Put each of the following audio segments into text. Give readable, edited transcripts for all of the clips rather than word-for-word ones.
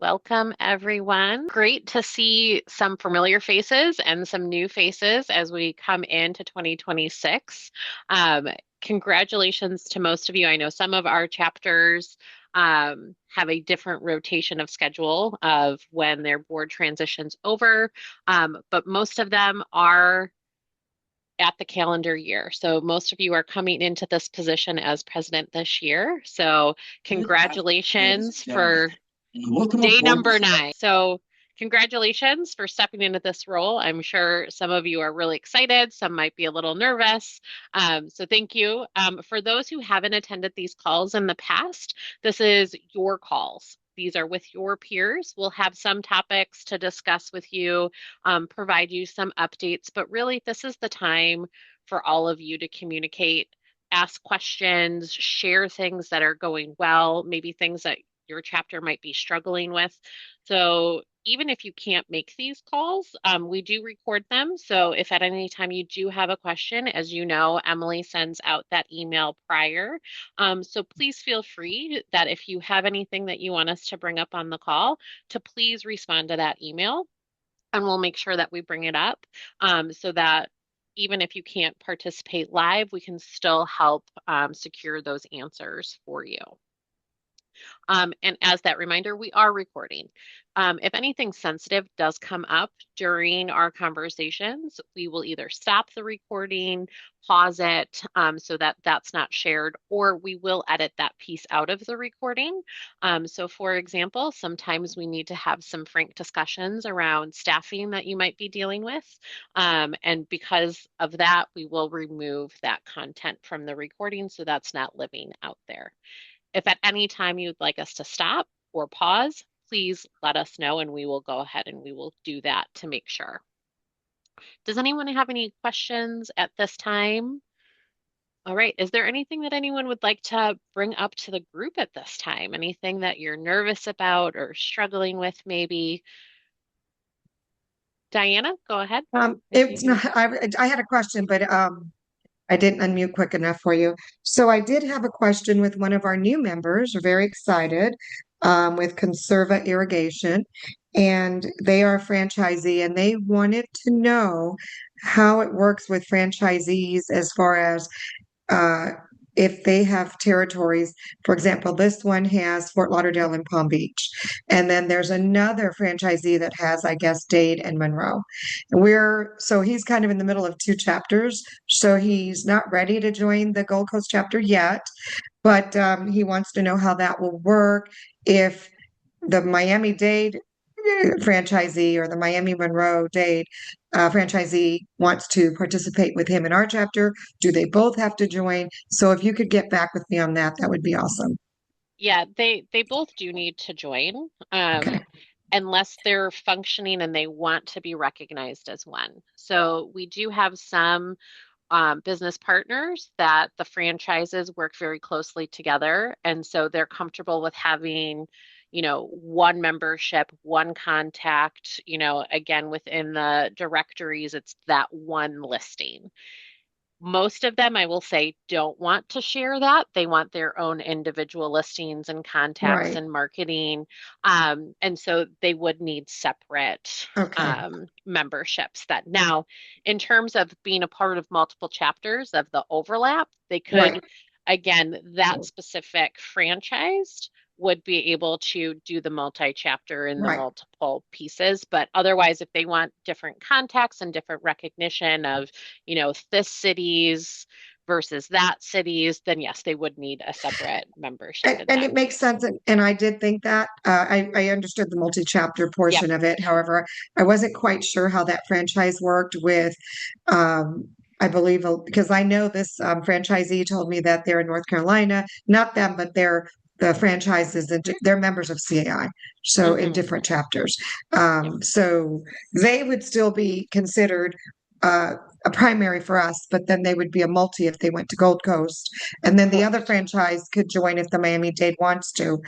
Welcome, everyone. Great to see some familiar faces and some new faces as we come into 2026. Um, Congratulations to most of you. I know some of our chapters have a different rotation of schedule of when their board transitions over, but most of them are at the calendar year. So most of you are coming into this position as president this year. So Good afternoon, ladies and congratulations gentlemen, for and welcome day aboard number this. 9. So, congratulations for stepping into this role. I'm sure some of you are really excited, some might be a little nervous. So, thank you. For those who haven't attended these calls in the past, this is your calls. These are with your peers. We'll have some topics to discuss with you, provide you some updates, but really, this is the time for all of you to communicate, ask questions, share things that are going well, maybe things that your chapter might be struggling with. So even if you can't make these calls, we do record them. So if at any time you do have a question, as you know, Emily sends out that email prior. So please feel free that if you have anything that you want us to bring up on the call, to please respond to that email and we'll make sure that we bring it up so that even if you can't participate live, we can still help secure those answers for you. And as that reminder, we are recording. If anything sensitive does come up during our conversations, we will either stop the recording, pause it so that that's not shared, or we will edit that piece out of the recording. So for example, sometimes we need to have some frank discussions around staffing that you might be dealing with. And because of that, we will remove that content from the recording so that's not living out there. If at any time you'd like us to stop or pause, please let us know and we will go ahead and we will do that to make sure. Does anyone have any questions at this time? All right. Is there anything that anyone would like to bring up to the group at this time? Anything that you're nervous about or struggling with, maybe? Diana, go ahead. It's not. I had a question, but I didn't unmute quick enough for you. So I did have a question with one of our new members. We're very excited with Conserva Irrigation, and they are a franchisee, and they wanted to know how it works with franchisees as far as uh, if they have territories. For example, this one has Fort Lauderdale and Palm Beach. And then there's another franchisee that has, I guess, Dade and Monroe. So he's kind of in the middle of two chapters. So he's not ready to join the Gold Coast chapter yet, but he wants to know how that will work if the Miami-Dade franchisee or the Miami Monroe-Dade franchisee wants to participate with him in our chapter. Do they both have to join? So if you could get back with me on that, that would be awesome. Yeah, they both do need to join, Okay. unless they're functioning and they want to be recognized as one. So we do have some business partners that the franchises work very closely together, and so they're comfortable with having, one membership, one contact. Again, within the directories, it's that one listing. Most of them, I will say, don't want to share that. They want their own individual listings and contacts Right. and marketing. And so they would need separate Okay. memberships. That now, in terms of being a part of multiple chapters of the overlap, they Right. could, again, that specific franchise would be able to do the multi-chapter and the Right. multiple pieces. But otherwise, if they want different contacts and different recognition of, this city's versus that city's, then yes, they would need a separate membership in And that it makes case. sense. And I did think that I understood the multi-chapter Yep. portion of it. However, I wasn't quite sure how that franchise worked with, um, I believe, because I know this franchisee told me that they're in North Carolina, not them, but they're the franchises and they're members of CAI, so in Hmm. different chapters. Yep. So they would still be considered uh, a primary for us, but then they would be a multi if they went to Gold Coast. And then the other Correct. franchise could join if the Miami-Dade wants to.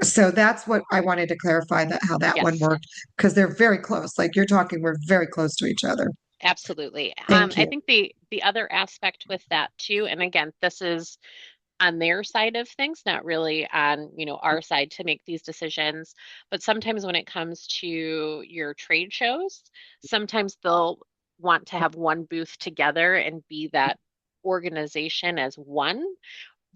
So that's what I wanted to clarify, that how that one Yes, worked, because they're very close. Like you're talking, we're very close to each other. absolutely. Thank I you. think the other aspect with that too, and again, this is on their side of things, not really on, our side to make these decisions. But sometimes when it comes to your trade shows, sometimes they'll want to have one booth together and be that organization as one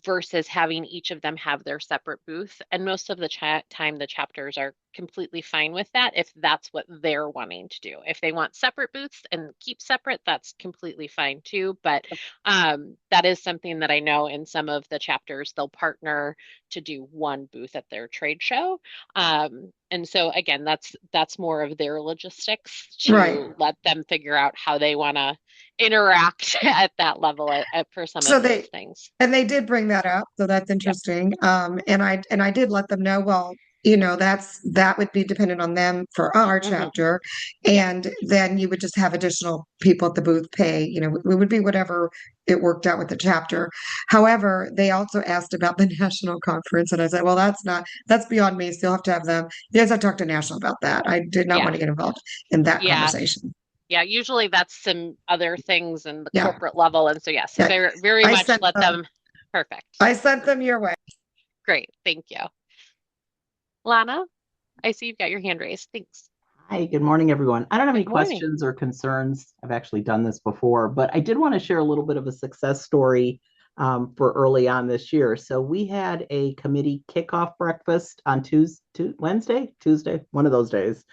versus having each of them have their separate booth. And most of the time, the chapters are completely fine with that if that's what they're wanting to do. If they want separate booths and keep separate, that's completely fine too. But that is something that I know in some of the chapters, they'll partner to do one booth at their trade show. And so again, that's more of their logistics Right. to let them figure out how they want to interact at that level for some So of those they things. and they did bring that up, so that's Yep. interesting. And I did let them know, well, that would be dependent on them for our Hmm. chapter. Yep. And then you would just have additional people at the booth pay, it would be whatever it worked out with the chapter. However, they also asked about the national conference, and I said, well, that's beyond me. So you'll have to have them. Yes, I talked to national about that. I did not Yeah. want to get involved in that Yeah. conversation. Yeah. Usually that's some other things in the Yeah. corporate level. And so, yeah, so Yeah. very, very I much sent let them them. Perfect. I sent them your way. Great. Thank you. Lana, I see you've got your hand raised. Thanks. Hi, good morning, everyone. I don't have any Good morning. questions or concerns. I've actually done this before, but I did want to share a little bit of a success story for early on this year. So we had a committee kickoff breakfast on Tuesday, one of those days.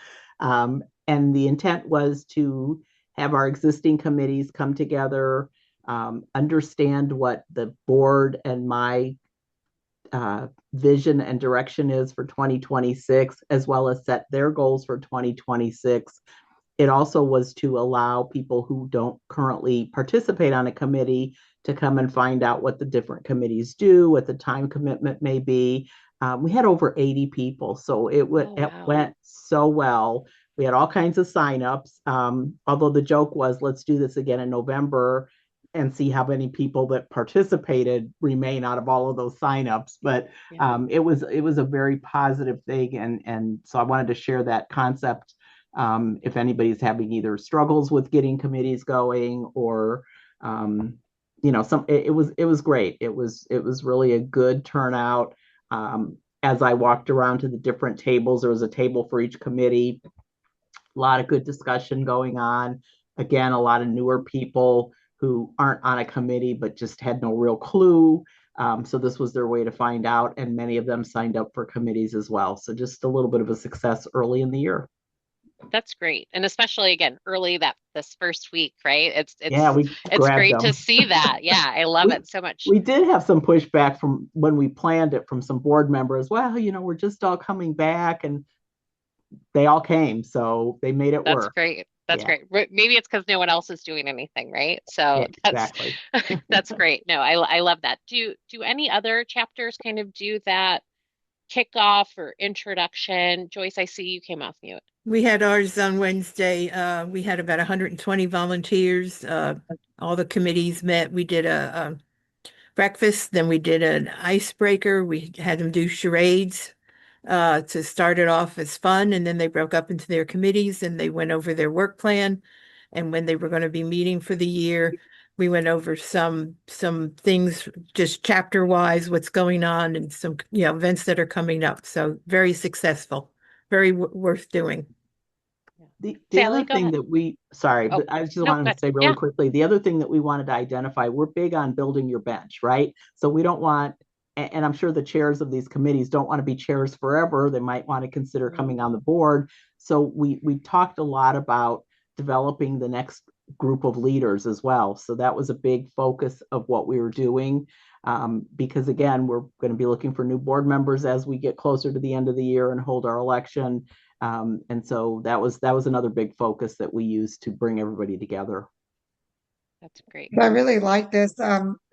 And the intent was to have our existing committees come together, understand what the board and my vision and direction is for 2026, as well as set their goals for 2026. It also was to allow people who don't currently participate on a committee to come and find out what the different committees do, what the time commitment may be. We had over 80 people, so Oh, it wow. went so well. We had all kinds of signups. Although the joke was, let's do this again in November and see how many people that participated remain out of all of those signups. But Yeah. it was a very positive thing, and so I wanted to share that concept. If anybody's having either struggles with getting committees going or it was great. It was really a good turnout. As I walked around to the different tables, there was a table for each committee. A lot of good discussion going on. Again, a lot of newer people who aren't on a committee but just had no real clue. So this was their way to find out, and many of them signed up for committees as well. So just a little bit of a success early in the year. That's great. And especially again, early that this first week, right? It's Yeah, it's we it's grabbed great to them. see that. Yeah, I love we it so much. we did have some pushback from when we planned it from some board members. Well, we're just all coming back, and they all came, so they made it That's work. great. That's Yeah, great. Maybe it's because no one else is doing anything, right? So yeah, that's exactly. that's great. No, I love that. Do any other chapters kind of do that kickoff or introduction? Joyce, I see you came off mute. We had ours on Wednesday. We had about 120 volunteers. All the committees met. We did a breakfast, then we did an icebreaker. We had them do charades to start it off as fun, and then they broke up into their committees and they went over their work plan. And when they were going to be meeting for the year, we went over some things just chapter wise, what's going on, and some events that are coming up. So very successful, very worth doing. Yeah. The Sally, other go thing ahead. that sorry, Oh, but I just no, wanted good. to say really Yeah, quickly, the other thing that we wanted to identify, we're big on building your bench, right? So we don't want, and I'm sure the chairs of these committees don't want to be chairs forever. They might want to consider coming on the board. So we talked a lot about developing the next group of leaders as well. So that was a big focus of what we were doing. Because again, we're going to be looking for new board members as we get closer to the end of the year and hold our election. And so that was another big focus that we used to bring everybody together. that's great. I really like this.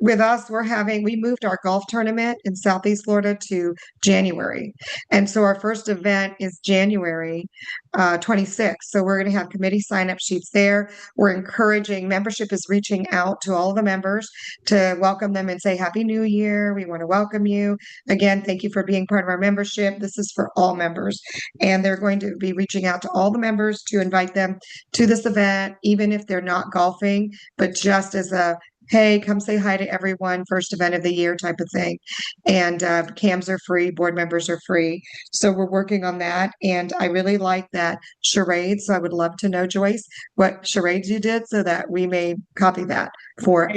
With us, we moved our golf tournament in Southeast Florida to January. And so our first event is January 26th. So we're going to have committee sign up sheets there. We're encouraging, membership is reaching out to all of the members to welcome them and say, Happy New Year. We want to welcome you. Again, thank you for being part of our membership. This is for all members. And they're going to be reaching out to all the members to invite them to this event, even if they're not golfing, but just as a hey, come say hi to everyone, first event of the year type of thing. And cams are free, board members are free. So we're working on that. And I really like that charade. So I would love to know, Joyce, what charades you did so that we may copy that for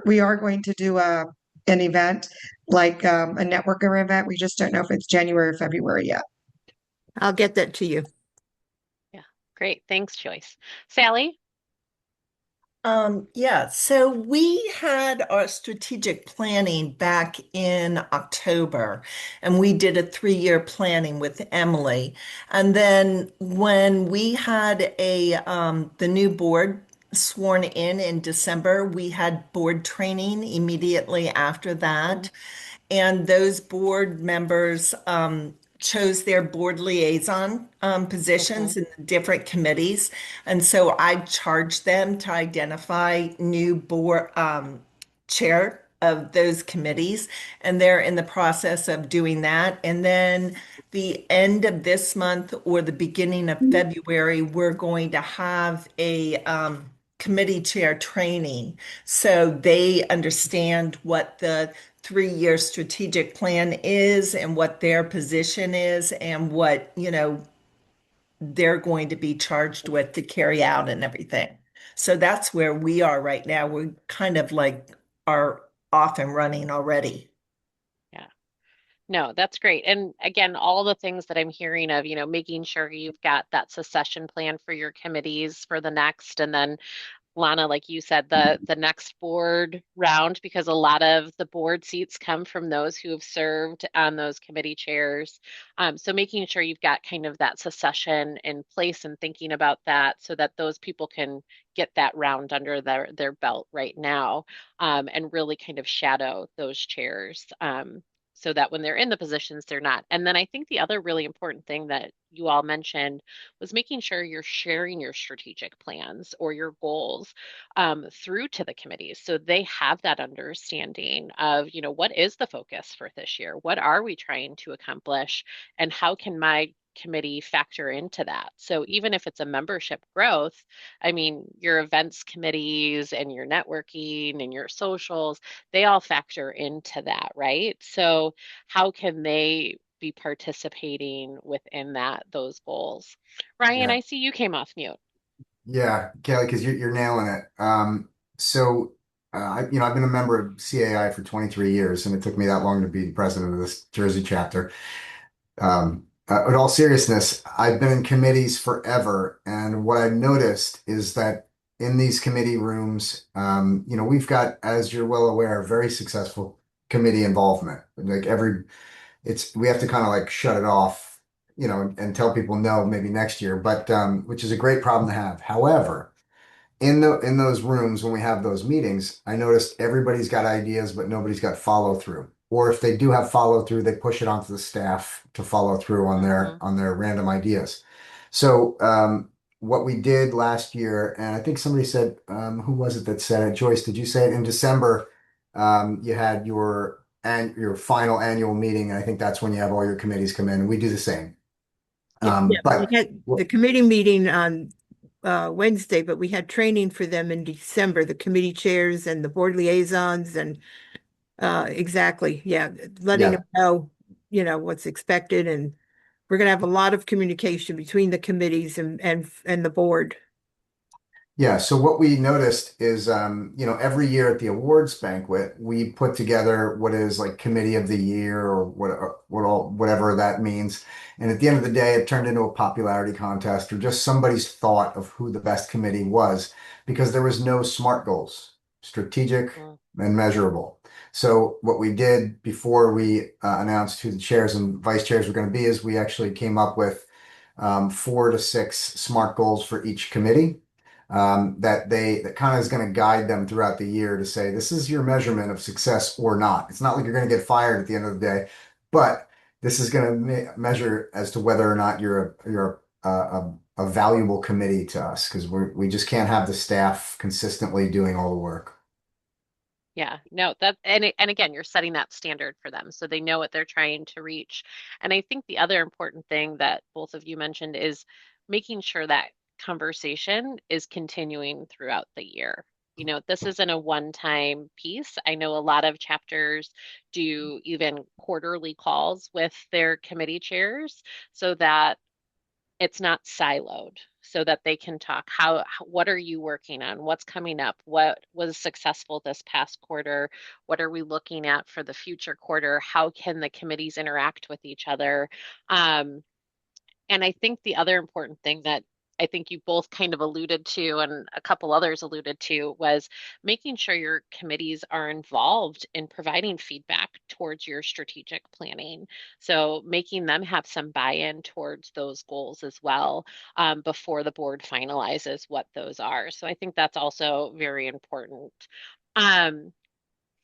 we are going to do an event like a networker event. We just don't know if it's January or February yet. I'll get that to you. Yeah, great. Thanks, Joyce. Sally? Yeah, so we had our strategic planning back in October, and we did a 3-year planning with Emily. And then when we had the new board sworn in December, we had board training immediately after that. And those board members chose their board liaison Mm-hmm. positions in the different committees. And so I charged them to identify new board chair of those committees. And they're in the process of doing that. And then the end of this month or the beginning of February, we're going to have a committee chair training so they understand what the 3-year strategic plan is and what their position is and what, they're going to be charged with to carry out and everything. So that's where we are right now. We kind of like are off and running already. Yeah. No, that's great. And again, all the things that I'm hearing of, making sure you've got that succession plan for your committees for the next, and then Lana, like you said, the next board round, because a lot of the board seats come from those who have served on those committee chairs. So making sure you've got kind of that succession in place and thinking about that so that those people can get that round under their belt right now, and really kind of shadow those chairs. So that when they're in the positions, they're not. And then I think the other really important thing that you all mentioned was making sure you're sharing your strategic plans or your goals through to the committees so they have that understanding of, what is the focus for this year? What are we trying to accomplish? And how can my committee factor into that? So even if it's a membership growth, I mean, your events committees and your networking and your socials, they all factor into that, right? So how can they be participating within those goals? Ryan, Yeah, I see you came off mute. yeah, Kelly, because you're nailing it. I've been a member of CAI for 23 years, and it took me that long to be the president of this Jersey chapter. In all seriousness, I've been in committees forever, and what I've noticed is that in these committee rooms, we've got, as you're well aware, very successful committee involvement. Like we have to kind of like shut it off, and tell people no, maybe next year, but which is a great problem to have. However, in those rooms when we have those meetings, I noticed everybody's got ideas, but nobody's got follow through. Or if they do have follow through, they push it onto the staff to follow through on their Hmm. on their random ideas. So what we did last year, and I think somebody said, who was it that said it? Joyce, did you say it in December? You had your final annual meeting, and I think that's when you have all your committees come in. And we do the same. Yeah, yeah. We But had the committee meeting on Wednesday, but we had training for them in December, the committee chairs and the board liaisons and exactly, yeah, letting yeah, them know, what's expected, and we're going to have a lot of communication between the committees and the board. Yeah, so what we noticed is, every year at the awards banquet, we put together what is like committee of the year or whatever that means. And at the end of the day, it turned into a popularity contest or just somebody's thought of who the best committee was because there was no SMART goals, strategic and measurable. So what we did before we announced who the chairs and vice chairs were going to be is we actually came up with 4 to 6 SMART goals for each committee that kind of is going to guide them throughout the year to say, this is your measurement of success or not. It's not like you're going to get fired at the end of the day, but this is going to measure as to whether or not you're a valuable committee to us because we just can't have the staff consistently doing all the work. Yeah, no, and again, you're setting that standard for them so they know what they're trying to reach. And I think the other important thing that both of you mentioned is making sure that conversation is continuing throughout the year. this isn't a one-time piece. I know a lot of chapters do even quarterly calls with their committee chairs so that it's not siloed, so that they can talk what are you working on, what's coming up, what was successful this past quarter, what are we looking at for the future quarter, how can the committees interact with each other. And I think the other important thing that I think you both kind of alluded to, and a couple others alluded to, was making sure your committees are involved in providing feedback towards your strategic planning. So making them have some buy-in towards those goals as well, before the board finalizes what those are. So I think that's also very important. Um,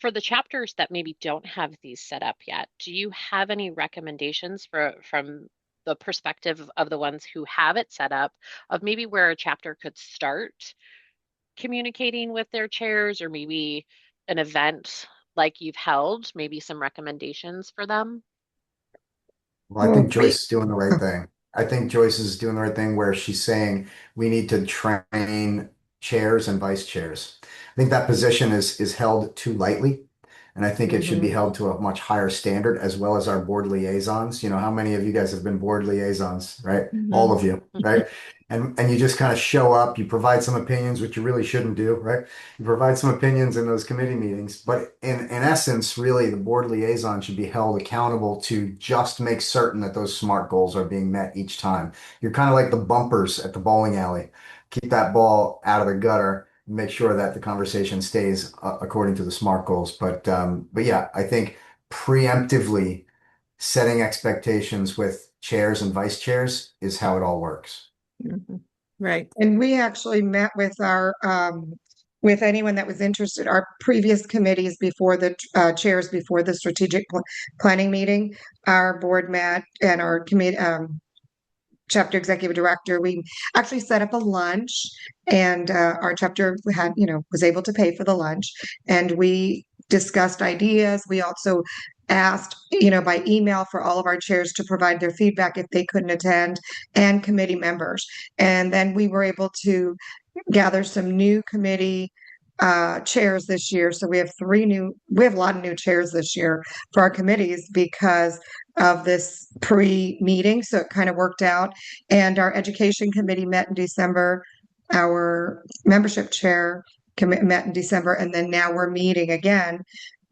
for the chapters that maybe don't have these set up yet, do you have any recommendations from the perspective of the ones who have it set up, of maybe where a chapter could start communicating with their chairs, or maybe an event like you've held, maybe some recommendations for them? Well, I Well, think Joyce is doing the right thing. I think Joyce is doing the right thing where she's saying we need to train chairs and vice chairs. I think that position is held too lightly, and I think it should be Mhm. held to a much higher standard, as well as our board liaisons. How many of you guys have been board liaisons, right? All Mhm. of you, right? And you just kind of show up, you provide some opinions, which you really shouldn't do, right? You provide some opinions in those committee meetings, but in essence, really, the board liaison should be held accountable to just make certain that those SMART goals are being met each time. You're kind of like the bumpers at the bowling alley. Keep that ball out of the gutter. Make sure that the conversation stays according to the SMART goals. But yeah, I think preemptively setting expectations with chairs and vice chairs is how it all works. Mhm. Right. And we actually met with anyone that was interested, our previous committees before the chairs before the planning meeting. Our board met and our committee, chapter executive director, we actually set up a lunch, and our chapter was able to pay for the lunch, and we discussed ideas. We also asked, by email for all of our chairs to provide their feedback if they couldn't attend, and committee members. And then we were able to gather some new committee chairs this year. So we have a lot of new chairs this year for our committees because of this pre-meeting. So it kind of worked out. And our education committee met in December. Our membership chair met in December, and then now we're meeting again.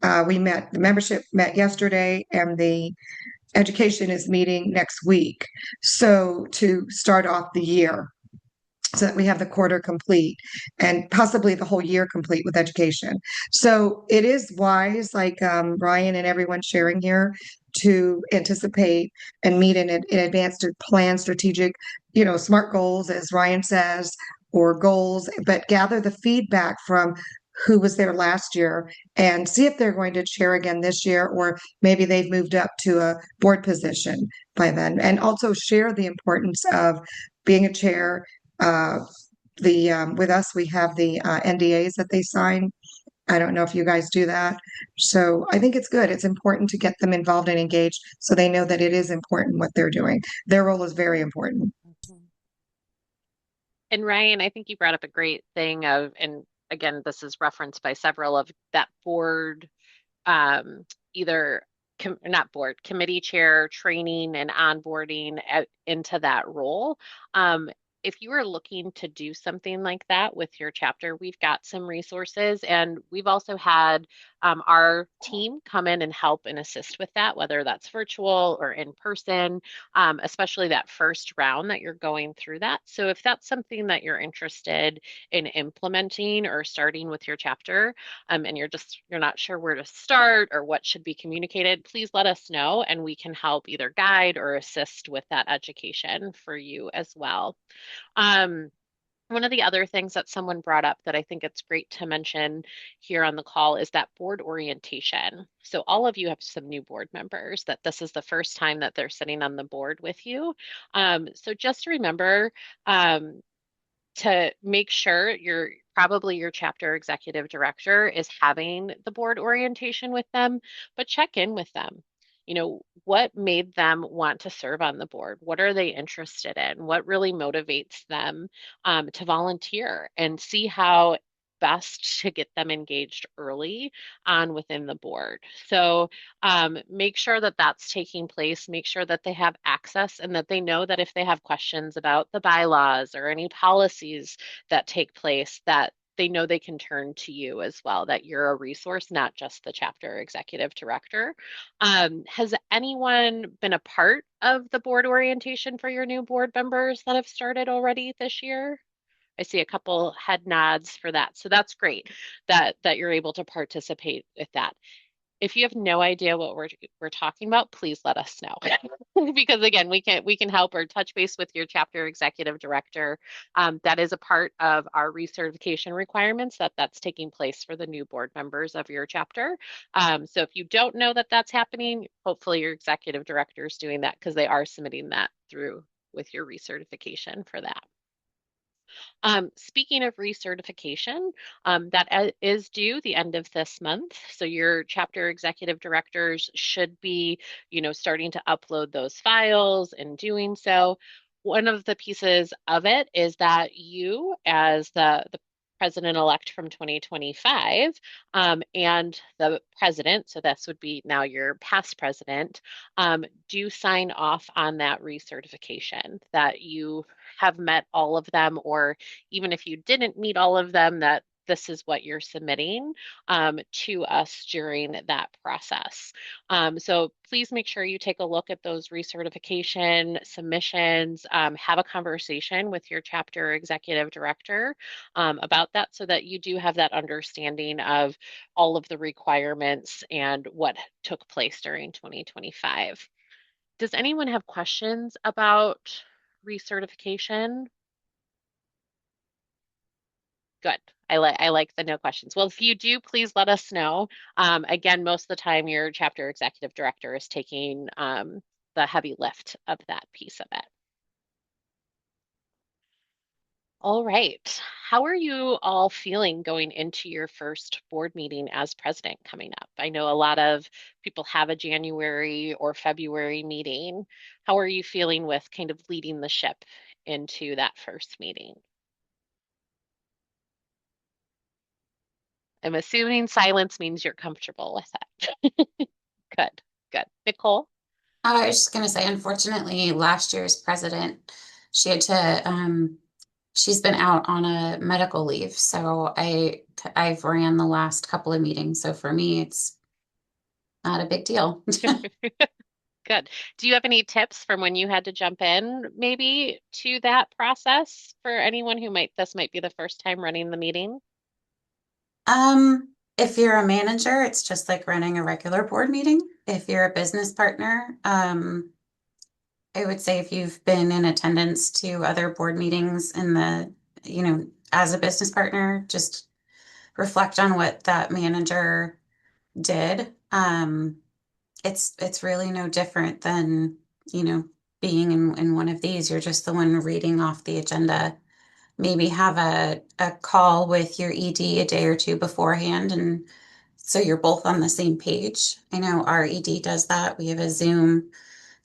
The membership met yesterday, and the education is meeting next week. So to start off the year, so that we have the quarter complete and possibly the whole year complete with education. So it is wise, like Ryan and everyone sharing here, to anticipate and meet in advance to plan strategic, SMART goals, as Ryan says, or goals, but gather the feedback from who was there last year and see if they're going to chair again this year, or maybe they've moved up to a board position by then. And also share the importance of being a chair. uh, with us, we have the NDAs that they sign. I don't know if you guys do that. So I think it's good. It's important to get them involved and engaged so they know that it is important what they're doing. Their role is very important. Mhm. And Ryan, I think you brought up a great thing and again, this is referenced by several, of that board, either not board, committee chair training and onboarding into that role. If you are looking to do something like that with your chapter, we've got some resources, and we've also had our team come in and help and assist with that, whether that's virtual or in person, especially that first round that you're going through that. So if that's something that you're interested in implementing or starting with your chapter, and you're not sure where to start or what should be communicated, please let us know, and we can help either guide or assist with that education for you as well. Um, One of the other things that someone brought up that I think it's great to mention here on the call is that board orientation. So all of you have some new board members that this is the first time that they're sitting on the board with you. So just remember, um, to make sure your chapter executive director is having the board orientation with them, but check in with them. What made them want to serve on the board? What are they interested in? What really motivates them to volunteer, and see how best to get them engaged early on within the board. So make sure that that's taking place, make sure that they have access and that they know that if they have questions about the bylaws or any policies that take place, that they know they can turn to you as well, that you're a resource, not just the chapter executive director. Has anyone been a part of the board orientation for your new board members that have started already this year? I see a couple head nods for that. So that's great that you're able to participate with that. If you have no idea what we're talking about, please let us know. Because again, we can help or touch base with your chapter executive director. That is a part of our recertification requirements that's taking place for the new board members of your chapter. So if you don't know that that's happening, hopefully your executive director is doing that because they are submitting that through with your recertification for that. Speaking of recertification, that is due the end of this month. So your chapter executive directors should be, starting to upload those files and doing so. One of the pieces of it is that you, as the president-elect from 2025, and the president, so this would be now your past president, do sign off on that recertification, that you have met all of them, or even if you didn't meet all of them, that this is what you're submitting to us during that process. So please make sure you take a look at those recertification submissions, have a conversation with your chapter executive director about that so that you do have that understanding of all of the requirements and what took place during 2025. Does anyone have questions about recertification? Good. I like the no questions. Well, if you do, please let us know. Again, most of the time your chapter executive director is taking the heavy lift of that piece of it. All right. How are you all feeling going into your first board meeting as president coming up? I know a lot of people have a January or February meeting. How are you feeling with kind of leading the ship into that first meeting? I'm assuming silence means you're comfortable with it. Good, good. Nicole? I was just going to say, unfortunately, last year's president, she had to, she's been out on a medical leave. So I've ran the last couple of meetings. So for me, it's not a big deal. Good. Do you have any tips from when you had to jump in maybe to that process for anyone who this might be the first time running the meeting? If you're a manager, it's just like running a regular board meeting. If you're a business partner, I would say if you've been in attendance to other board meetings as a business partner, just reflect on what that manager did. It's really no different than, being in one of these. You're just the one reading off the agenda. Maybe have a call with your ED a day or two beforehand, and so you're both on the same page. I know our ED does that. We have a Zoom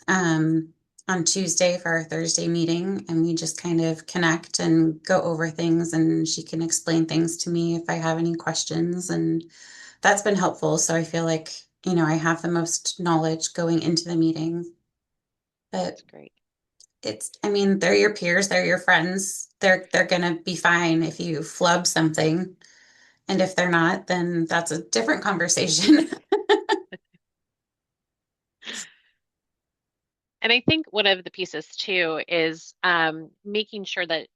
um, on Tuesday for our Thursday meeting, and we just kind of connect and go over things, and she can explain things to me if I have any questions, and that's been helpful. So I feel like, I have the most knowledge going into the meeting. But That's great. I mean, they're your peers, they're your friends. They're gonna be fine if you flub something. And if they're not, then that's a different conversation. And I think one of the pieces too is making sure that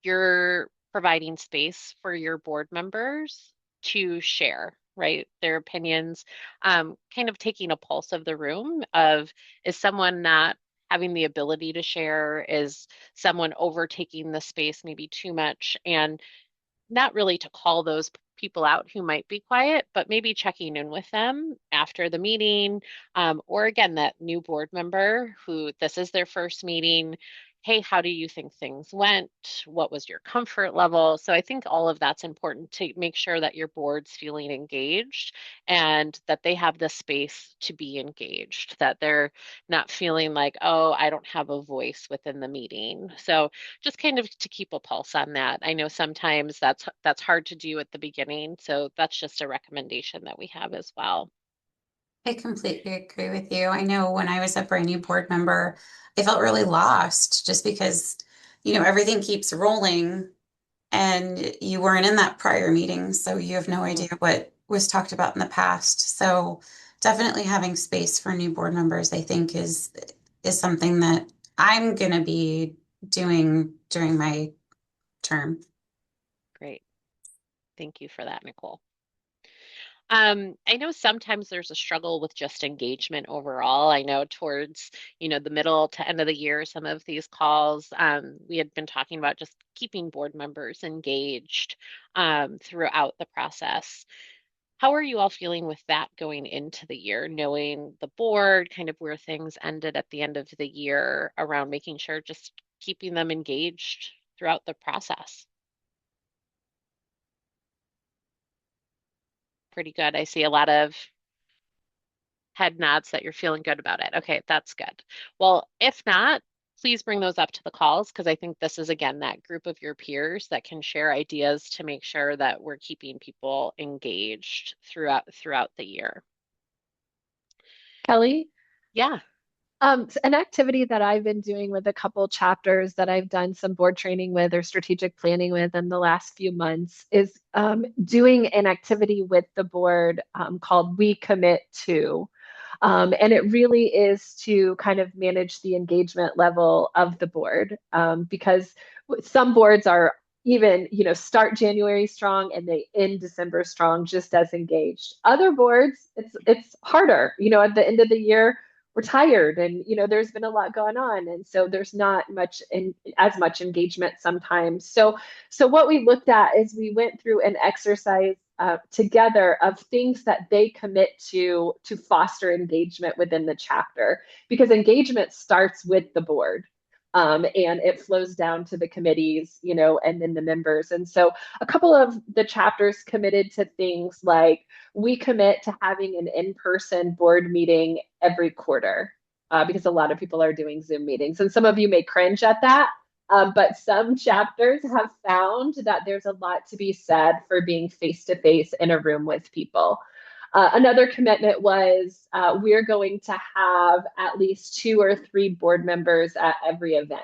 you're providing space for your board members to share, right? Their opinions, kind of taking a pulse of the room of, is someone not having the ability to share? Is someone overtaking the space maybe too much? And not really to call those people out who might be quiet, but maybe checking in with them after the meeting. Or again, that new board member who this is their first meeting. hey, how do you think things went? What was your comfort level? So I think all of that's important to make sure that your board's feeling engaged and that they have the space to be engaged, that they're not feeling like, oh, I don't have a voice within the meeting. So just kind of to keep a pulse on that. I know sometimes that's hard to do at the beginning, so that's just a recommendation that we have as well. I completely agree with you. I know when I was a brand new board member, I felt really lost just because, everything keeps rolling and you weren't in that prior meeting, so you have no Mhm. idea what was talked about in the past. So definitely having space for new board members, I think is something that I'm gonna be doing during my term. Great. Thank you for that, Nicole. I know sometimes there's a struggle with just engagement overall. I know towards, the middle to end of the year, some of these calls, we had been talking about just keeping board members engaged throughout the process. How are you all feeling with that going into the year, knowing the board, kind of where things ended at the end of the year around making sure just keeping them engaged throughout the process? Pretty good. I see a lot of head nods that you're feeling good about it. Okay, that's good. Well, if not, please bring those up to the calls because I think this is again that group of your peers that can share ideas to make sure that we're keeping people engaged throughout the year. Kelly, Yeah. an activity that I've been doing with a couple chapters that I've done some board training with or strategic planning with in the last few months is doing an activity with the board called We Commit To. And it really is to kind of manage the engagement level of the board because some boards are even, start January strong and they end December strong, just as engaged. Other boards, it's harder. At the end of the year, we're tired and there's been a lot going on and so there's not as much engagement sometimes. So what we looked at is we went through an exercise together of things that they commit to foster engagement within the chapter because engagement starts with the board. And it flows down to the committees, and then the members. And so a couple of the chapters committed to things like we commit to having an in-person board meeting every quarter because a lot of people are doing Zoom meetings. And some of you may cringe at that, but some chapters have found that there's a lot to be said for being face to face in a room with people. Another commitment was we're going to have at least 2 or 3 board members at every event.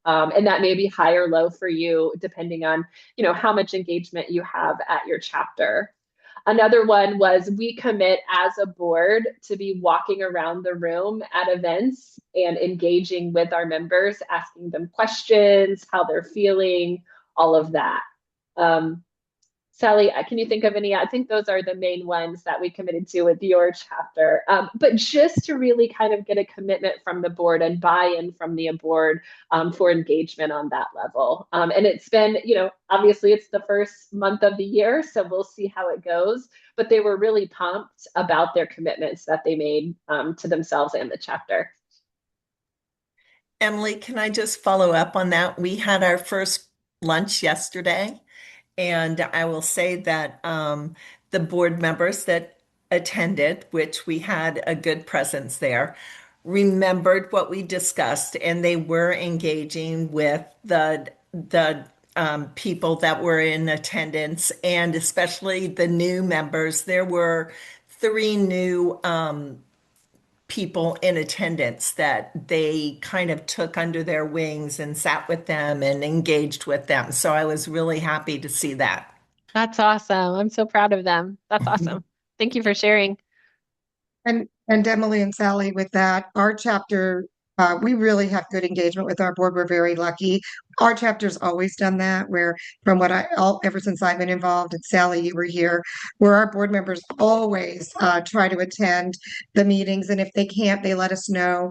And that may be high or low for you, depending on how much engagement you have at your chapter. Another one was we commit as a board to be walking around the room at events and engaging with our members, asking them questions, how they're feeling, all of that. Sally, can you think of any? I think those are the main ones that we committed to with your chapter. But just to really kind of get a commitment from the board and buy-in from the board for engagement on that level. And it's been, obviously it's the first month of the year, so we'll see how it goes. But they were really pumped about their commitments that they made to themselves and the chapter. Emily, can I just follow up on that? We had our first lunch yesterday. And I will say that the board members that attended, which we had a good presence there, remembered what we discussed, and they were engaging with the people that were in attendance, and especially the new members. There were 3 new people in attendance that they kind of took under their wings and sat with them and engaged with them. So I was really happy to see that. That's awesome. I'm so proud of them. That's awesome. Thank you for sharing. And Emily and Sally, with that, our chapter, we really have good engagement with our board. We're very lucky. Our chapter's always done that, where from what ever since I've been involved, and Sally, you were here, where our board members always try to attend the meetings. And if they can't, they let us know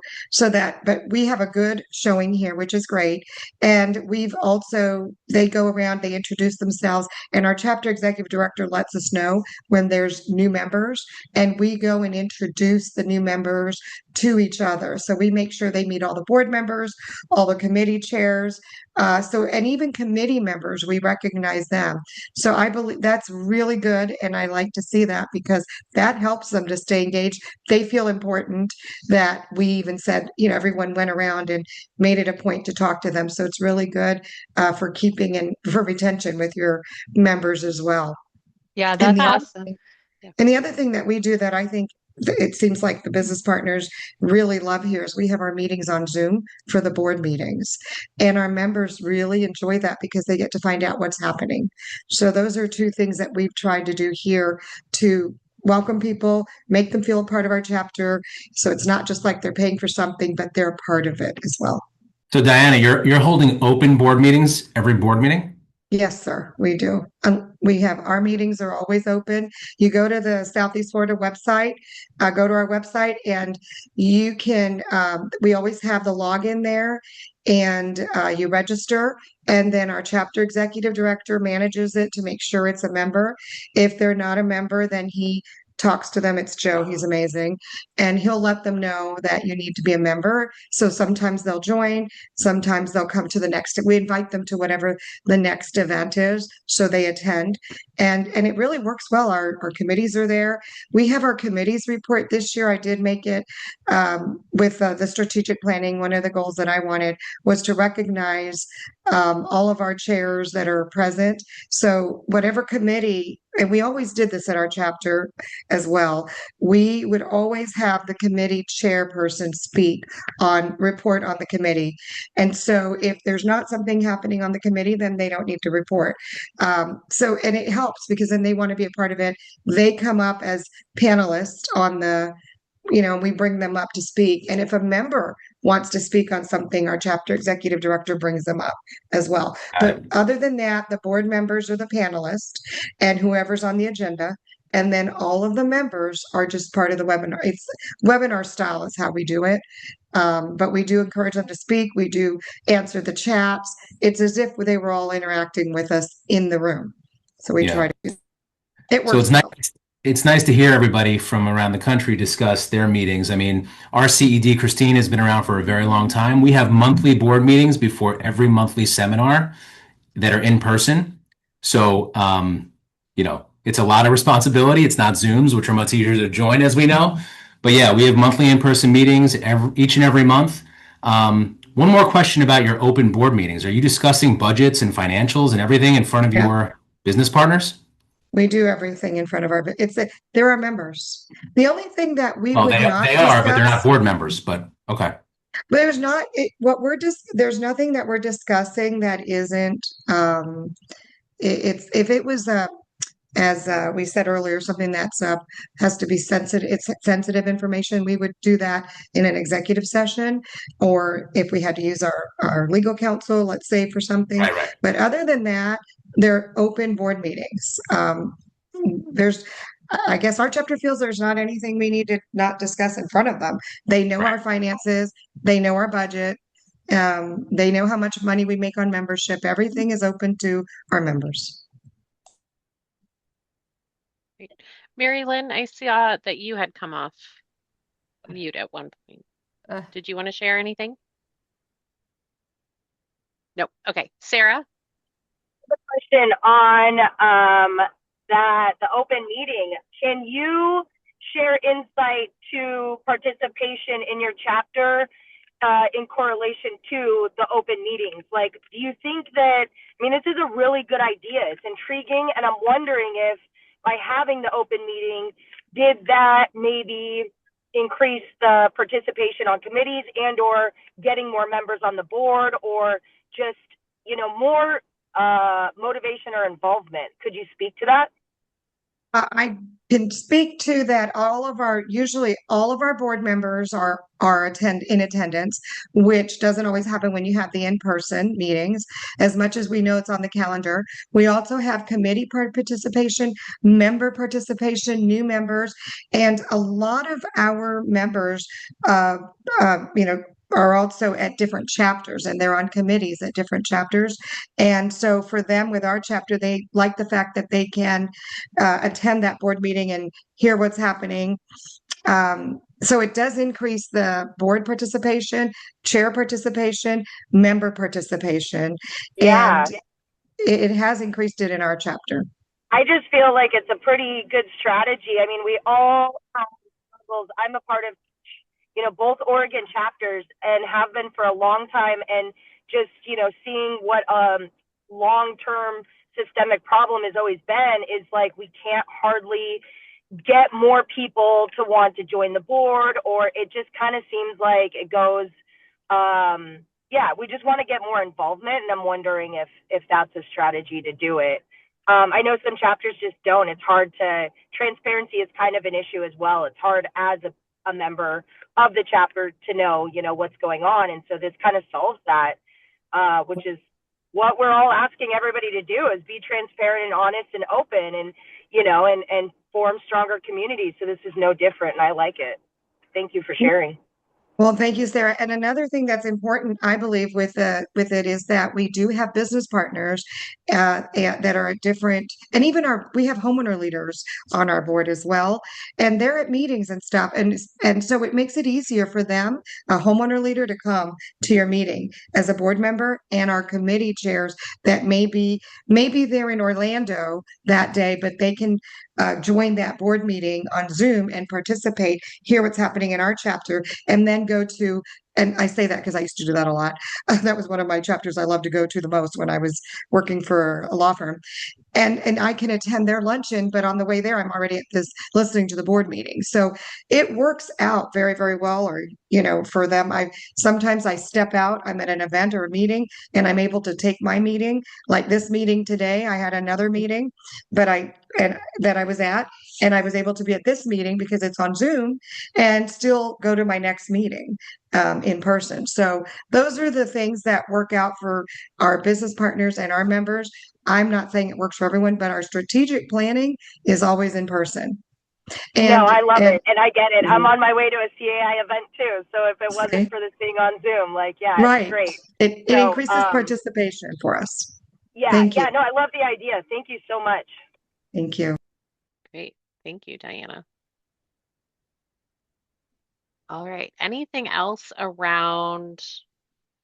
but we have a good showing here, which is great. And they go around, they introduce themselves, and our chapter executive director lets us know when there's new members and we go and introduce the new members to each other. So we make sure they meet all the board members, all the committee chairs. And even committee members, we recognize them. So I believe that's really good. And I like to see that because that helps them to stay engaged. They feel important that we even said, everyone went around and made it a point to talk to them. So it's really good for keeping and for retention with your members as well. Yeah, And that's the other awesome. thing, and the other thing that we do that I think it seems like the business partners really love here is we have our meetings on Zoom for the board meetings. And our members really enjoy that because they get to find out what's happening. So those are two things that we've tried to do here to welcome people, make them feel a part of our chapter. So it's not just like they're paying for something, but they're a part of it as well. So Diana, you're holding open board meetings every board meeting? Yes, sir, we do. We have our meetings are always open. You go to the Southeast Florida website, go to our website, and you can, we always have the login there, and you register. And then our chapter executive director manages it to make sure it's a member. If they're not a member, then he talks to them. It's Joe, he's amazing. And he'll let them know that you need to be a member. So sometimes they'll join, sometimes they'll come to the next. We invite them to whatever the next event is, so they attend. And it really works well. Our committees are there. We have our committees report this year. I did make it with the strategic planning. One of the goals that I wanted was to recognize all of our chairs that are present. So whatever committee, and we always did this at our chapter as well, we would always have the committee chairperson report on the committee. And so if there's not something happening on the committee, then they don't need to report. And it helps because then they want to be a part of it. They come up as panelists on we bring them up to speak. And if a member wants to speak on something, our chapter executive director brings them up as well. But other than that, the board members are the panelists and whoever's on the agenda. And then all of the members are just part of the webinar. It's webinar style is how we do it. But we do encourage them to speak. We do answer the chats. It's as if they were all interacting with us in the room. So we try to. It works. So it's nice to hear everybody from around the country discuss their meetings. I mean, our CED, Christine, has been around for a very long time. We have monthly board meetings before every monthly seminar that are in person. So, it's a lot of responsibility. It's not Zooms, which are much easier to join, as we know. But yeah, we have monthly in-person meetings each and every month. One more question about your open board meetings. Are you discussing budgets and financials and everything in front of your business partners? We do everything in front of they're our members. The only thing that we would not they are, but they're not board members, but okay. There's nothing that we're discussing that isn't, if it was as we said earlier, something that's has to be sensitive, it's sensitive information, we would do that in an executive session, or if we had to use our legal counsel, let's say, for something. Right. But other than that, they're open board meetings. I guess our chapter feels there's not anything we need to not discuss in front of them. They know our finances, they know our budget, they know how much money we make on membership. Everything is open to our members. Mary Lynn, I saw that you had come off mute at one point. Did you want to share anything? Nope. Okay. Sarah? Question on the open meeting. Can you share insight to participation in your chapter in correlation to the open meetings? Like, do you think that, this is a really good idea. It's intriguing. And I'm wondering if by having the open meeting, did that maybe increase the participation on committees and or getting more members on the board, or just, more motivation or involvement? Could you speak to that? I can speak to that. Usually all of our board members are in attendance, which doesn't always happen when you have the in-person meetings, as much as we know it's on the calendar. We also have committee participation, member participation, new members, and a lot of our members, are also at different chapters, and they're on committees at different chapters. And so for them, with our chapter, they like the fact that they can attend that board meeting and hear what's happening. So it does increase the board participation, chair participation, member participation, and Yeah. it has increased it in our chapter. I just feel like it's a pretty good strategy. I mean, we all have struggles. I'm a part of, both Oregon chapters and have been for a long time. And just, seeing what long-term systemic problem has always been is like we can't hardly get more people to want to join the board, or it just kind of seems like it goes, yeah, we just want to get more involvement. And I'm wondering if that's a strategy to do it. I know some chapters just don't. It's hard to, transparency is kind of an issue as well. It's hard as a member of the chapter to know, what's going on. And so this kind of solves that, which is what we're all asking everybody to do, is be transparent and honest and open, and, and form stronger communities. So this is no different, and I like it. Thank you for sharing. Well, thank you, Sarah. And another thing that's important, I believe, with it is that we do have business partners that are at different, and even we have homeowner leaders on our board as well, and they're at meetings and stuff, and so it makes it easier for them, a homeowner leader, to come to your meeting as a board member, and our committee chairs that maybe they're in Orlando that day, but they can join that board meeting on Zoom and participate, hear what's happening in our chapter, and then go to, and I say that because I used to do that a lot. That was one of my chapters I loved to go to the most when I was working for a law firm. And I can attend their luncheon, but on the way there, I'm already at this listening to the board meeting. So it works out very, very well. Or, for them, sometimes I step out, I'm at an event or a meeting, and I'm able to take my meeting. Like this meeting today, I had another meeting, that I was at, and I was able to be at this meeting because it's on Zoom, and still go to my next meeting in person. So those are the things that work out for our business partners and our members. I'm not saying it works for everyone, but our strategic planning is always in person. No, And I love and it. And I get it. I'm on my way to a CAI event too. So if it wasn't say, for this being on Zoom, like, yeah, it's right. great. It So, increases participation for us. yeah, Thank you. yeah, no, I love the idea. Thank you so much. Thank you. Great. Thank you, Diana. All right. Anything else around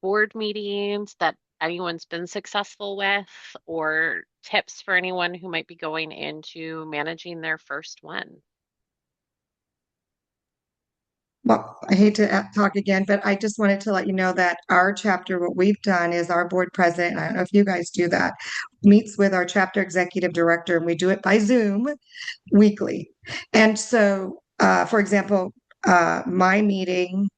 board meetings that anyone's been successful with, or tips for anyone who might be going into managing their first one? Well, I hate to talk again, but I just wanted to let you know that our chapter, what we've done is our board president, and I don't know if you guys do that, meets with our chapter executive director, and we do it by Zoom weekly. And so, for example, my meeting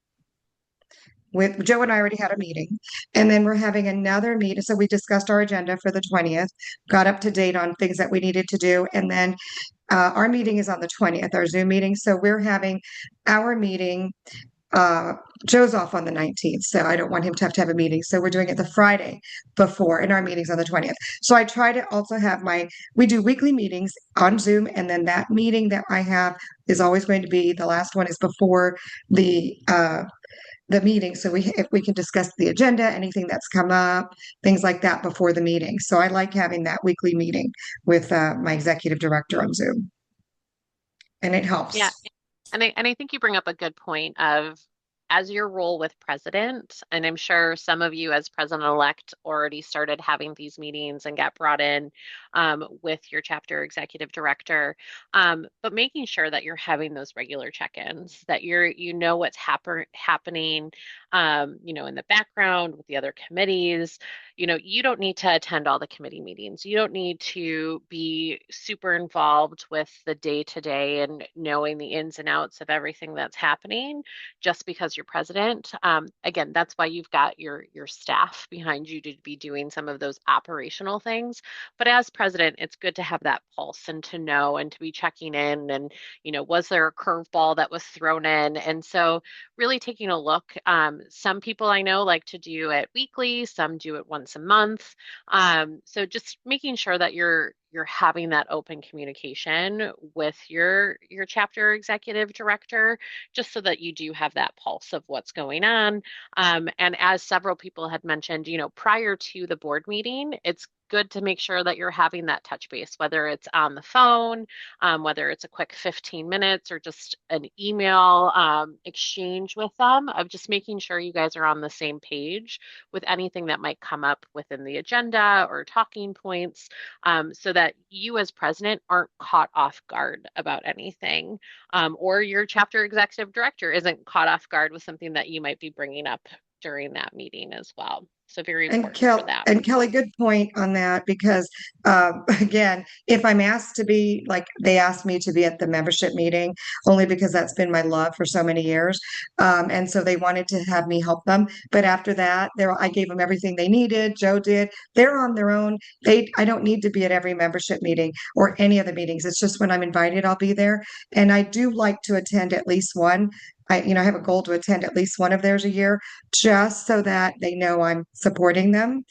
with Joe and I already had a meeting, and then we're having another meeting. So we discussed our agenda for the 20th, got up to date on things that we needed to do, and then our meeting is on the 20th, our Zoom meeting. So we're having our meeting. Joe's off on the 19th, so I don't want him to have a meeting. So we're doing it the Friday before, and our meeting's on the 20th. So I try to also have we do weekly meetings on Zoom, and then that meeting that I have is always going to be, the last one is before the meeting. So if we can discuss the agenda, anything that's come up, things like that before the meeting. So I like having that weekly meeting with my executive director on Zoom, and it Yeah. helps. And I think you bring up a good point of, as your role with president, and I'm sure some of you as president-elect already started having these meetings and got brought in with your chapter executive director, but making sure that you're having those regular check-ins, that you know what's happening, in the background with the other committees. You don't need to attend all the committee meetings. You don't need to be super involved with the day-to-day and knowing the ins and outs of everything that's happening just because you're president. Again, that's why you've got your staff behind you to be doing some of those operational things. But as president, it's good to have that pulse and to know and to be checking in, and was there a curveball that was thrown in? And so really taking a look. Some people I know like to do it weekly, some do it once a month. So just making sure that you're having that open communication with your chapter executive director, just so that you do have that pulse of what's going on. And as several people had mentioned, prior to the board meeting, it's good to make sure that you're having that touch base, whether it's on the phone, whether it's a quick 15 minutes or just an email exchange with them, of just making sure you guys are on the same page with anything that might come up within the agenda or talking points, so that you as president aren't caught off guard about anything, or your chapter executive director isn't caught off guard with something that you might be bringing up during that meeting as well. So very important for that. And Kelly, good point on that because again, if I'm asked to be like they asked me to be at the membership meeting, only because that's been my love for so many years, and so they wanted to have me help them. But after that, I gave them everything they needed. Joe did. They're on their own. I don't need to be at every membership meeting or any of the meetings. It's just when I'm invited, I'll be there, and I do like to attend at least one. I have a goal to attend at least one of theirs a year, just so that they know I'm supporting them.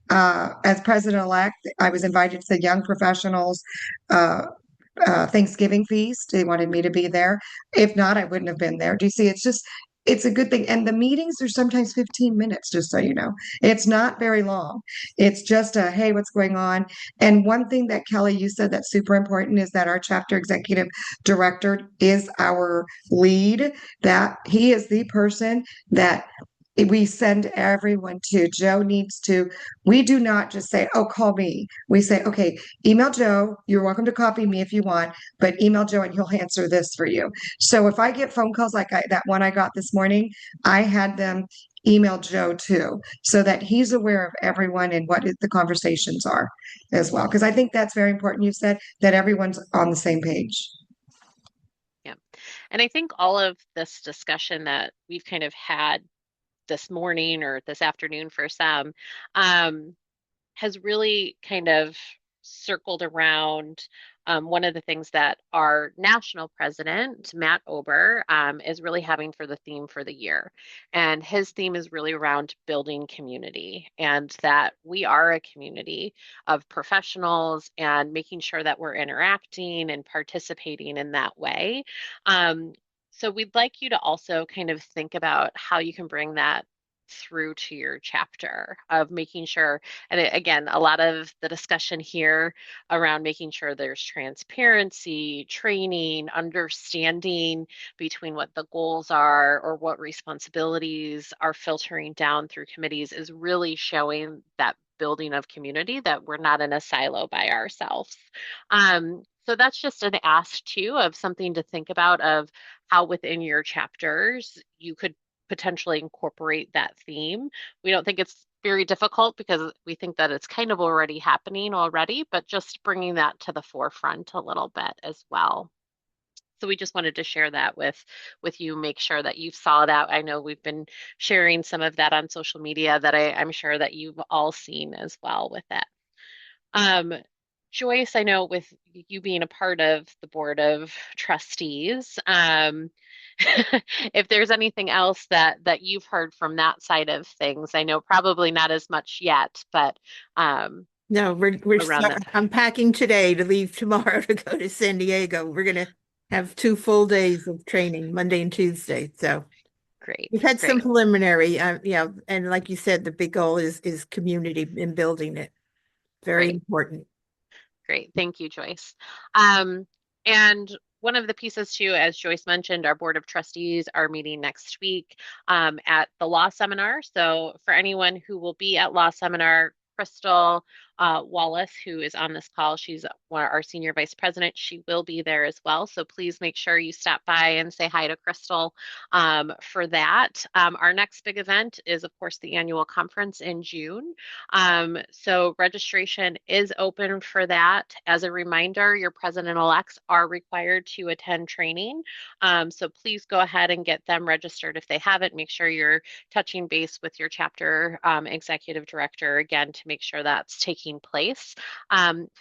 As president-elect, I was invited to the Young Professionals uh, Thanksgiving feast. They wanted me to be there. If not, I wouldn't have been there. Do you see? It's a good thing. And the meetings are sometimes 15 minutes, just so you know. It's not very long. It's just a, hey, what's going on? And one thing that Kelly, you said that's super important is that our chapter executive director is our lead, that he is the person that we send everyone to. Joe needs to, we do not just say, oh, call me. We say, okay, email Joe. You're welcome to copy me if you want, but email Joe and he'll answer this for you. So if I get phone calls like that one I got this morning, I had them email Joe too, so that he's aware of everyone and what the conversations are as well. Because I think that's very important. You said that everyone's on the same page. Yeah. And I think all of this discussion that we've kind of had this morning or this afternoon for some, has really kind of circled around one of the things that our national president, Matt Ober, is really having for the theme for the year. And his theme is really around building community, and that we are a community of professionals and making sure that we're interacting and participating in that way. So we'd like you to also kind of think about how you can bring that through to your chapter, of making sure, and again, a lot of the discussion here around making sure there's transparency, training, understanding between what the goals are or what responsibilities are filtering down through committees, is really showing that building of community, that we're not in a silo by ourselves. So that's just an ask too, of something to think about, of how within your chapters you could potentially incorporate that theme. We don't think it's very difficult because we think that it's kind of already happening already, but just bringing that to the forefront a little bit as well. So we just wanted to share that with you, make sure that you saw that. I know we've been sharing some of that on social media that I'm sure that you've all seen as well with it. Joyce, I know with you being a part of the board of trustees, if there's anything else that you've heard from that side of things, I know probably not as much yet, but no, around that. I'm packing today to leave tomorrow to go to San Diego. We're gonna have 2 full days of training, Monday and Tuesday. So great. we've had some preliminary, and like you said, the big goal is community and building it. Very important. Great. Thank you, Joyce. And one of the pieces too, as Joyce mentioned, our Board of Trustees are meeting next week at the law seminar. So for anyone who will be at law seminar, Crystal Wallace, who is on this call, she's our Senior Vice President. She will be there as well. So please make sure you stop by and say hi to Crystal for that. Our next big event is, of course, the annual conference in June. So registration is open for that. As a reminder, your president-elects are required to attend training. So please go ahead and get them registered if they haven't. Make sure you're touching base with your chapter executive director again to make sure that's taking place.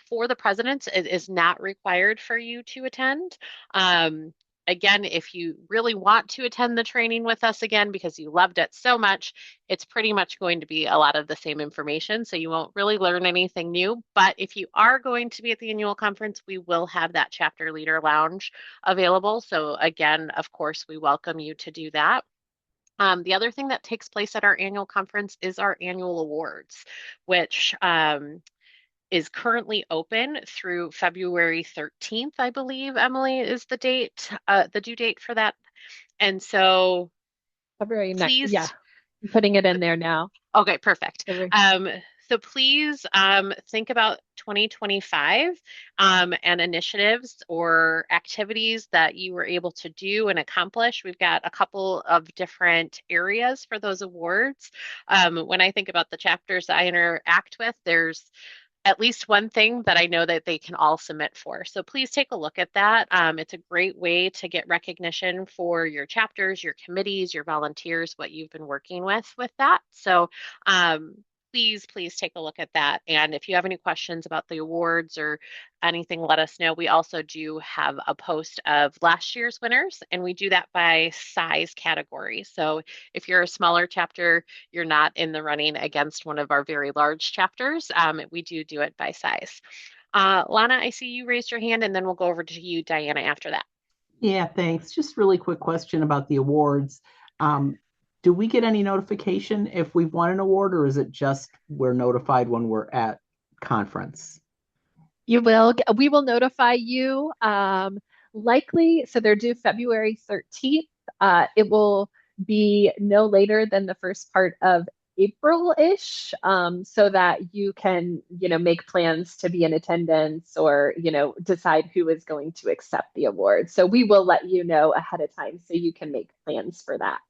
For the presidents, it is not required for you to attend. Again, if you really want to attend the training with us again because you loved it so much, it's pretty much going to be a lot of the same information, so you won't really learn anything new. But if you are going to be at the annual conference, we will have that chapter leader lounge available. So again, of course, we welcome you to do that. The other thing that takes place at our annual conference is our annual awards, which is currently open through February 13th, I believe, Emily, is the due date for that. And so February 9th. Yeah, please, I'm putting it in there now. okay, perfect. February. So please think about 2025 and initiatives or activities that you were able to do and accomplish. We've got a couple of different areas for those awards. When I think about the chapters that I interact with, there's at least one thing that I know that they can all submit for. So please take a look at that. It's a great way to get recognition for your chapters, your committees, your volunteers, what you've been working with that. So please take a look at that. And if you have any questions about the awards or anything, let us know. We also do have a post of last year's winners, and we do that by size category. So if you're a smaller chapter, you're not in the running against one of our very large chapters. We do it by size. Lana, I see you raised your hand, and then we'll go over to you, Diana, after that. Yeah, thanks. Just really quick question about the awards. Do we get any notification if we've won an award, or is it just we're notified when we're at conference? We will notify you likely. So they're due February 13th. It will be no later than the first part of April-ish, so that you can, make plans to be in attendance or, decide who is going to accept the award. So we will let you know ahead of time so you can make plans for that.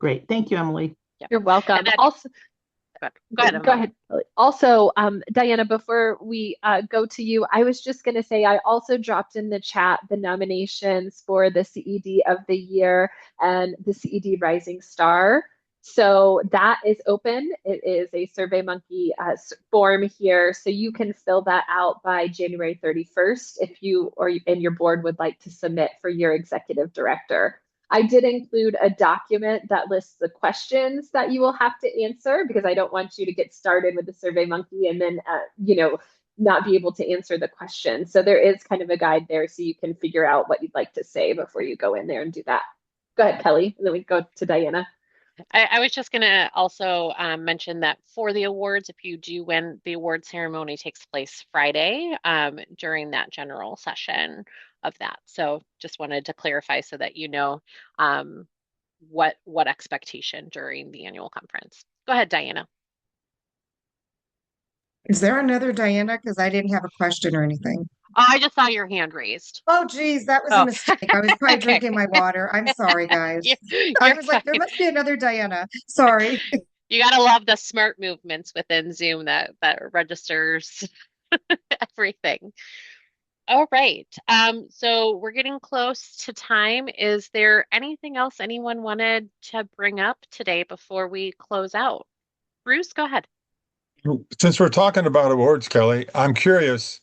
Great. Thank you, Emily. Yep. You're welcome. Then, also, go ahead, go Emily. ahead. Also, Diana, before we go to you, I was just going to say I also dropped in the chat the nominations for the CED of the Year and the CED Rising Star. So that is open. It is a SurveyMonkey form here, so you can fill that out by January 31st if you and your board would like to submit for your executive director. I did include a document that lists the questions that you will have to answer, because I don't want you to get started with the SurveyMonkey and then, not be able to answer the question. So there is kind of a guide there so you can figure out what you'd like to say before you go in there and do that. Go ahead, Kelly, and then we go to Diana. I was just going to also mention that for the awards, if you do win, the award ceremony takes place Friday during that general session of that. So just wanted to clarify so that you know what expectation during the annual conference. Go ahead, Diana. Is there another Diana? Because I didn't have a question or anything. Oh, I just saw your hand raised. Oh, geez, that was a mistake. I was probably Okay. drinking my water. I'm sorry, guys. I was like, there fine. must be another Diana. Sorry. You gotta love the smart movements within Zoom that registers everything. All right. So we're getting close to time. Is there anything else anyone wanted to bring up today before we close out? Bruce, go ahead. Since we're talking about awards, Kelly, I'm curious,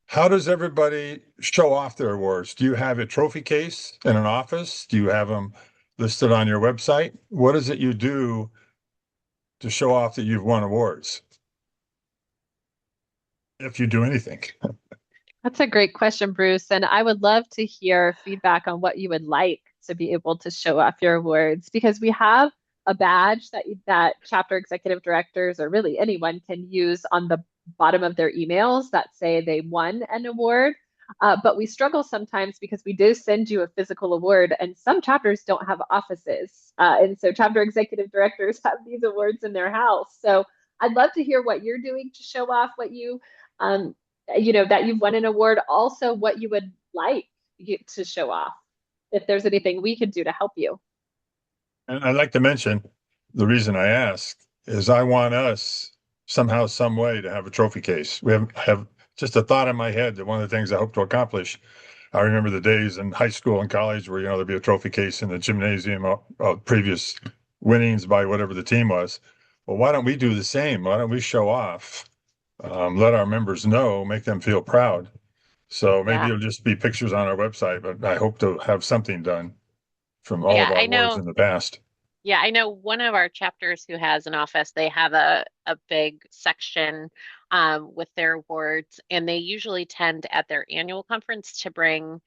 how does everybody show off their awards? Do you have a trophy case in an office? Do you have them listed on your website? What is it you do to show off that you've won awards? If you do anything. That's a great question, Bruce. And I would love to hear feedback on what you would like to be able to show off your awards, because we have a badge that chapter executive directors or really anyone can use on the bottom of their emails that say they won an award. But we struggle sometimes because we do send you a physical award, and some chapters don't have offices. And so chapter executive directors have these awards in their house. So I'd love to hear what you're doing to show off what that you've won an award, also what you would like to show off, if there's anything we could do to help you. And I'd like to mention the reason I asked is I want us somehow, some way to have a trophy case. We have just a thought in my head that one of the things I hope to accomplish. I remember the days in high school and college where, there'd be a trophy case in the gymnasium of previous winnings by whatever the team was. Well, why don't we do the same? Why don't we show off? Let our members know, make them feel proud. So maybe it'll just be pictures on our website, but I hope to have something done from all of our awards in the past. Yeah, I know one of our chapters who has an office, they have a big section with their awards, and they usually tend at their annual conference to bring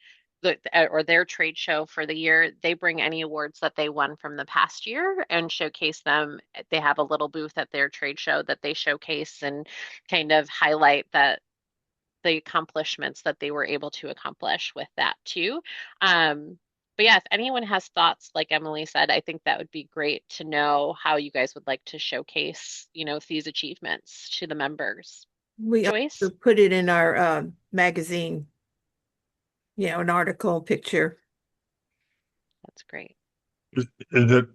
or their trade show for the year, they bring any awards that they won from the past year and showcase them. They have a little booth at their trade show that they showcase and kind of highlight that the accomplishments that they were able to accomplish with that too. But yeah, if anyone has thoughts, like Emily said, I think that would be great to know how you guys would like to showcase, these achievements to the members. We Joyce? also put it in our magazine, an article, picture. That's great. Is it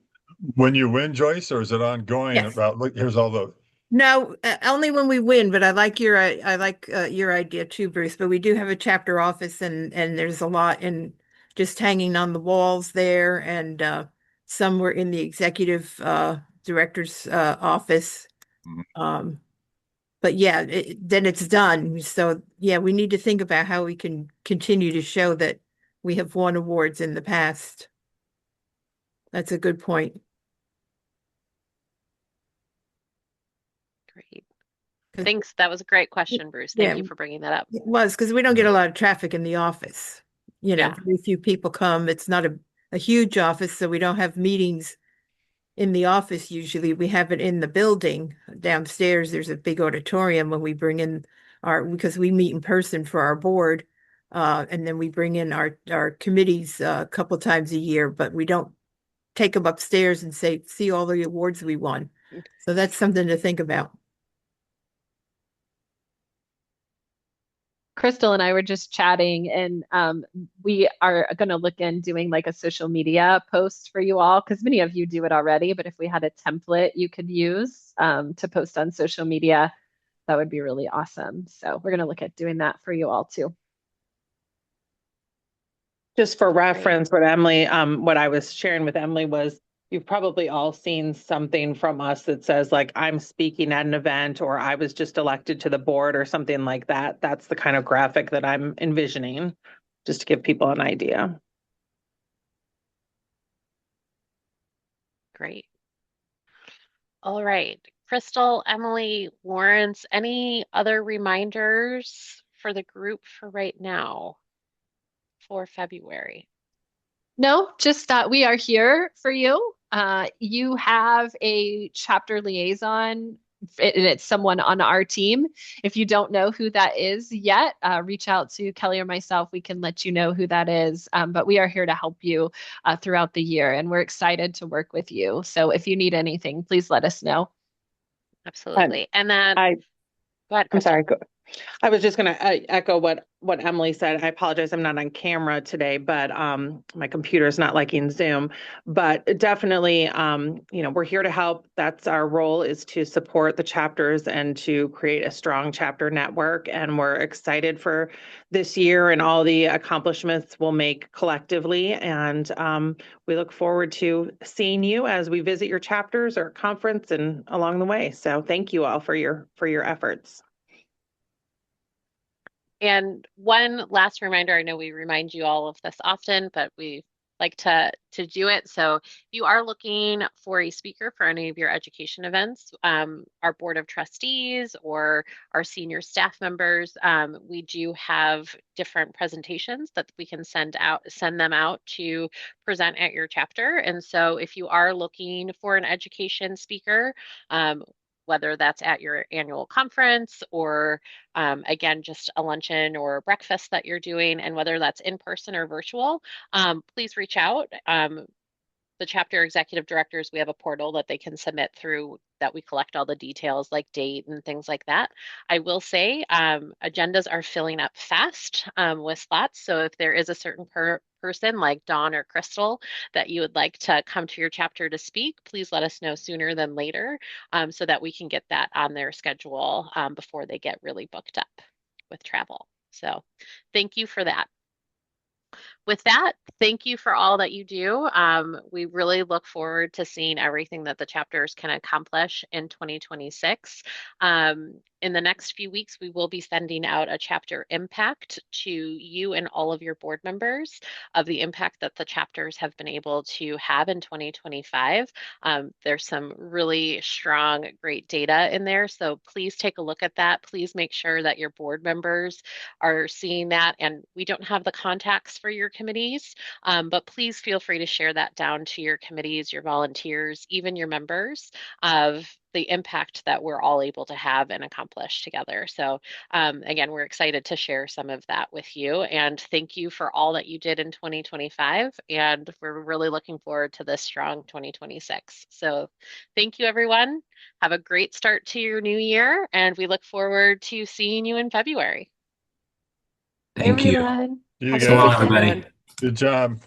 when you win, Joyce, or is it ongoing? Yes. About look, here's all the. No, only when we win, but I like your idea too, Bruce. But we do have a chapter office, and there's a lot in just hanging on the walls there, and some were in the executive director's office. Mhm. But yeah, then it's done. So yeah, we need to think about how we can continue to show that we have won awards in the past. That's a good point. Great. Thanks. That was a great question, Bruce. Thank you for bringing that up. It was because we don't get a lot of traffic in the office. Yeah. Very few people come. It's not a huge office, so we don't have meetings in the office usually. We have it in the building downstairs. There's a big auditorium when we bring in because we meet in person for our board. And then we bring in our committees a couple times a year, but we don't take them upstairs and say, see all the awards we won. So that's something to think about. Crystal and I were just chatting, and we are going to look in doing like a social media post for you all because many of you do it already. But if we had a template you could use to post on social media, that would be really awesome. So we're going to look at doing that for you all too. Just for reference, what I was sharing with Emily was you've probably all seen something from us that says like, I'm speaking at an event or I was just elected to the board or something like that. That's the kind of graphic that I'm envisioning, just to give people an idea. Great. All right. Crystal, Emily, Lawrence, any other reminders for the group for right now for February? No, just that we are here for you. You have a chapter liaison, and it's someone on our team. If you don't know who that is yet, reach out to Kelly or myself. We can let you know who that is. But we are here to help you throughout the year, and we're excited to work with you. So if you need anything, please let us know. Absolutely. And then, go ahead, I'm Crystal. sorry. I was just going to echo what Emily said. I apologize. I'm not on camera today, but my computer is not liking Zoom. But definitely, we're here to help. That's our role, is to support the chapters and to create a strong chapter network. And we're excited for this year and all the accomplishments we'll make collectively. And we look forward to seeing you as we visit your chapters or conference and along the way. So thank you all for your efforts. And one last reminder, I know we remind you all of this often, but we like to do it. So if you are looking for a speaker for any of your education events, our board of trustees or our senior staff members, we do have different presentations that we can send them out to present at your chapter. And so if you are looking for an education speaker, whether that's at your annual conference or again, just a luncheon or breakfast that you're doing, and whether that's in person or virtual, please reach out. The chapter executive directors, we have a portal that they can submit through that we collect all the details like date and things like that. I will say agendas are filling up fast with slots. So if there is a certain person like Dawn or Crystal that you would like to come to your chapter to speak, please let us know sooner than later so that we can get that on their schedule before they get really booked up with travel. So thank you for that. With that, thank you for all that you do. We really look forward to seeing everything that the chapters can accomplish in 2026. In the next few weeks, we will be sending out a chapter impact to you and all of your board members of the impact that the chapters have been able to have in 2025. There's some really strong, great data in there. So please take a look at that. Please make sure that your board members are seeing that. And we don't have the contacts for your committees. But please feel free to share that down to your committees, your volunteers, even your members of the impact that we're all able to have and accomplish together. So again, we're excited to share some of that with you. And thank you for all that you did in 2025. And we're really looking forward to this strong 2026. So thank you, everyone. Have a great start to your new year. And we look forward to seeing you in February. Thank you. Everyone. You Have a So good guys, long, weekend. everybody. good job.